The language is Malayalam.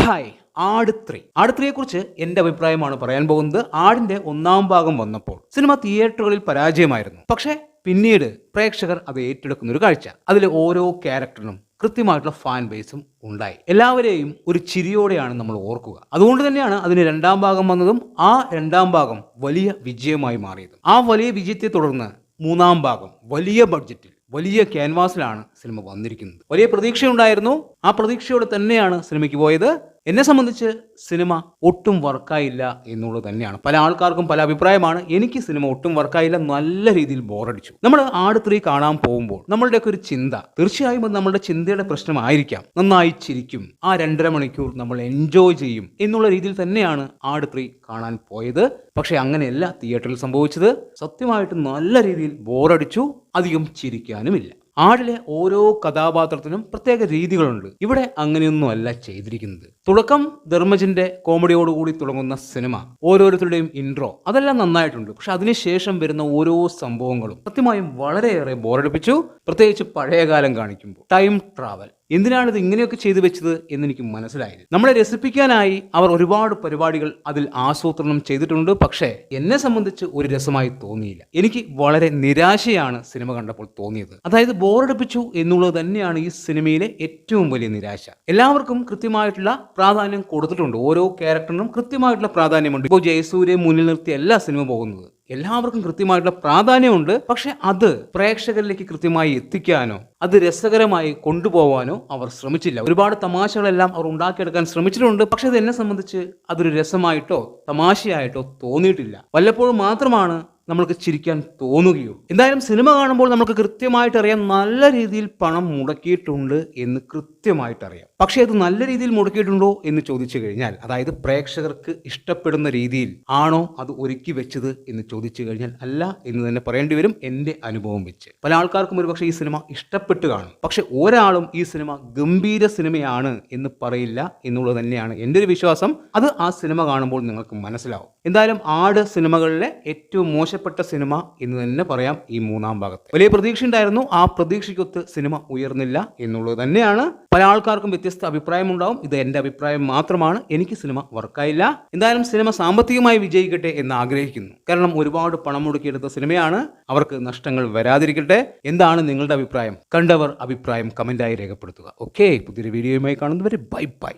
ഹായ്. ആട് 3 കുറിച്ച് എൻ്റെ അഭിപ്രായമാണ് പറയാൻ പോകുന്നത്. ആടിന്റെ ഒന്നാം ഭാഗം വന്നപ്പോൾ സിനിമ തിയേറ്ററുകളിൽ പരാജയമായിരുന്നു. പക്ഷേ പിന്നീട് പ്രേക്ഷകർ അത് ഏറ്റെടുക്കുന്ന ഒരു കാഴ്ച. അതിലെ ഓരോ ക്യാരക്ടറിനും കൃത്യമായിട്ടുള്ള ഫാൻ ബേസും ഉണ്ടായി. എല്ലാവരെയും ഒരു ചിരിയോടെയാണ് നമ്മൾ ഓർക്കുക. അതുകൊണ്ട് തന്നെയാണ് അതിന് രണ്ടാം ഭാഗം വന്നതും ആ രണ്ടാം ഭാഗം വലിയ വിജയമായി മാറിയതും. ആ വലിയ വിജയത്തെ തുടർന്ന് മൂന്നാം ഭാഗം വലിയ ബഡ്ജറ്റിൽ വലിയ ക്യാൻവാസിലാണ് സിനിമ വന്നിരിക്കുന്നത്. വലിയ പ്രതീക്ഷയുണ്ടായിരുന്നു. ആ പ്രതീക്ഷയോടെ തന്നെയാണ് സിനിമയ്ക്ക് പോയത്. എന്നെ സംബന്ധിച്ച് സിനിമ ഒട്ടും വർക്കായില്ല എന്നുള്ളത് തന്നെയാണ്. പല ആൾക്കാർക്കും പല അഭിപ്രായമാണ്. എനിക്ക് സിനിമ ഒട്ടും വർക്കായില്ല, നല്ല രീതിയിൽ ബോറടിച്ചു. നമ്മൾ ആട് 3 കാണാൻ പോകുമ്പോൾ നമ്മളുടെയൊക്കെ ഒരു ചിന്ത, തീർച്ചയായും അത് നമ്മുടെ ചിന്തയുടെ പ്രശ്നമായിരിക്കാം. നന്നായി ചിരിക്കും, ആ 2.5 മണിക്കൂർ നമ്മൾ എൻജോയ് ചെയ്യും എന്നുള്ള രീതിയിൽ തന്നെയാണ് ആട് 3 കാണാൻ പോയത്. പക്ഷെ അങ്ങനെയല്ല തിയേറ്ററിൽ സംഭവിച്ചത്. സത്യമായിട്ട് നല്ല രീതിയിൽ ബോറടിച്ചു, അധികം ചിരിക്കാനുമില്ല. ആടിലെ ഓരോ കഥാപാത്രത്തിനും പ്രത്യേക രീതികളുണ്ട്. ഇവിടെ അങ്ങനെയൊന്നും അല്ല ചെയ്തിരിക്കുന്നത്. തുടക്കം ധർമ്മജിന്റെ കോമഡിയോടുകൂടി തുടങ്ങുന്ന സിനിമ, ഓരോരുത്തരുടെയും ഇൻട്രോ അതെല്ലാം നന്നായിട്ടുണ്ട്. പക്ഷെ അതിനുശേഷം വരുന്ന ഓരോ സംഭവങ്ങളും സത്യമായും വളരെയേറെ ബോറടിപ്പിച്ചു. പ്രത്യേകിച്ച് പഴയകാലം കാണിക്കുമ്പോൾ ടൈം ട്രാവൽ, എന്തിനാണ് ഇത് ഇങ്ങനെയൊക്കെ ചെയ്തു വെച്ചത് എന്നെനിക്ക് മനസ്സിലായില്ല. നമ്മളെ രസിപ്പിക്കാനായി അവർ ഒരുപാട് പരിപാടികൾ അതിൽ ആസൂത്രണം ചെയ്തിട്ടുണ്ട്. പക്ഷേ എന്നെ സംബന്ധിച്ച് ഒരു രസമായി തോന്നിയില്ല. എനിക്ക് വളരെ നിരാശയാണ് സിനിമ കണ്ടപ്പോൾ തോന്നിയത്. അതായത് ബോറടിപ്പിച്ചു എന്നുള്ളത് തന്നെയാണ് ഈ സിനിമയിലെ ഏറ്റവും വലിയ നിരാശ. എല്ലാവർക്കും കൃത്യമായിട്ടുള്ള പ്രാധാന്യം കൊടുത്തിട്ടുണ്ട്. ഓരോ ക്യാരക്ടറിനും കൃത്യമായിട്ടുള്ള പ്രാധാന്യമുണ്ട്. ഇപ്പോൾ ജയസൂര്യ മുന്നിൽ നിർത്തിയല്ല സിനിമ പോകുന്നത്. എല്ലാവർക്കും കൃത്യമായിട്ടുള്ള പ്രാധാന്യമുണ്ട്. പക്ഷെ അത് പ്രേക്ഷകരിലേക്ക് കൃത്യമായി എത്തിക്കാനോ അത് രസകരമായി കൊണ്ടുപോകാനോ അവർ ശ്രമിച്ചില്ല. ഒരുപാട് തമാശകളെല്ലാം അവർ ഉണ്ടാക്കിയെടുക്കാൻ ശ്രമിച്ചിട്ടുണ്ട്. പക്ഷെ അത് എന്നെ സംബന്ധിച്ച് അതൊരു രസമായിട്ടോ തമാശയായിട്ടോ തോന്നിയിട്ടില്ല. വല്ലപ്പോഴും മാത്രമാണ് നമ്മൾക്ക് ചിരിക്കാൻ തോന്നുകയുള്ളൂ. എന്തായാലും സിനിമ കാണുമ്പോൾ നമുക്ക് കൃത്യമായിട്ട് അറിയാം നല്ല രീതിയിൽ പണം മുടക്കിയിട്ടുണ്ട് എന്ന് കൃത്യമായിട്ട് അറിയാം. പക്ഷേ അത് നല്ല രീതിയിൽ മുടക്കിയിട്ടുണ്ടോ എന്ന് ചോദിച്ചു കഴിഞ്ഞാൽ, അതായത് പ്രേക്ഷകർക്ക് ഇഷ്ടപ്പെടുന്ന രീതിയിൽ ആണോ അത് ഒരുക്കി വെച്ചത് എന്ന് ചോദിച്ചു കഴിഞ്ഞാൽ അല്ല എന്ന് തന്നെ പറയേണ്ടി വരും. എൻ്റെ അനുഭവം വെച്ച് പല ആൾക്കാർക്കും ഒരുപക്ഷെ ഈ സിനിമ ഇഷ്ടപ്പെട്ട് കാണും. പക്ഷെ ഒരാളും ഈ സിനിമ ഗംഭീര സിനിമയാണ് എന്ന് പറയില്ല എന്നുള്ളത് തന്നെയാണ് എൻ്റെ ഒരു വിശ്വാസം. അത് ആ സിനിമ കാണുമ്പോൾ നിങ്ങൾക്ക് മനസ്സിലാവും. എന്തായാലും ആട് സിനിമകളിലെ ഏറ്റവും മോശപ്പെട്ട സിനിമ എന്ന് തന്നെ പറയാം ഈ മൂന്നാം ഭാഗത്ത്. വലിയ പ്രതീക്ഷ ഉണ്ടായിരുന്നു, ആ പ്രതീക്ഷയ്ക്കൊത്ത് സിനിമ ഉയർന്നില്ല എന്നുള്ളത് തന്നെയാണ്. പല ആൾക്കാർക്കും വ്യത്യസ്ത അഭിപ്രായം ഉണ്ടാവും. ഇത് എൻ്റെ അഭിപ്രായം മാത്രമാണ്. എനിക്ക് സിനിമ വർക്കായില്ല. എന്തായാലും സിനിമ സാമ്പത്തികമായി വിജയിക്കട്ടെ എന്ന് ആഗ്രഹിക്കുന്നു. കാരണം ഒരുപാട് പണം മുടക്കിയെടുത്ത സിനിമയാണ്. അവർക്ക് നഷ്ടങ്ങൾ വരാതിരിക്കട്ടെ. എന്താണ് നിങ്ങളുടെ അഭിപ്രായം? കണ്ടവർ അഭിപ്രായം കമന്റായി രേഖപ്പെടുത്തുക. ഓക്കെ, പുതിയൊരു വീഡിയോയുമായി കാണുന്നവരെ ബൈ ബൈ.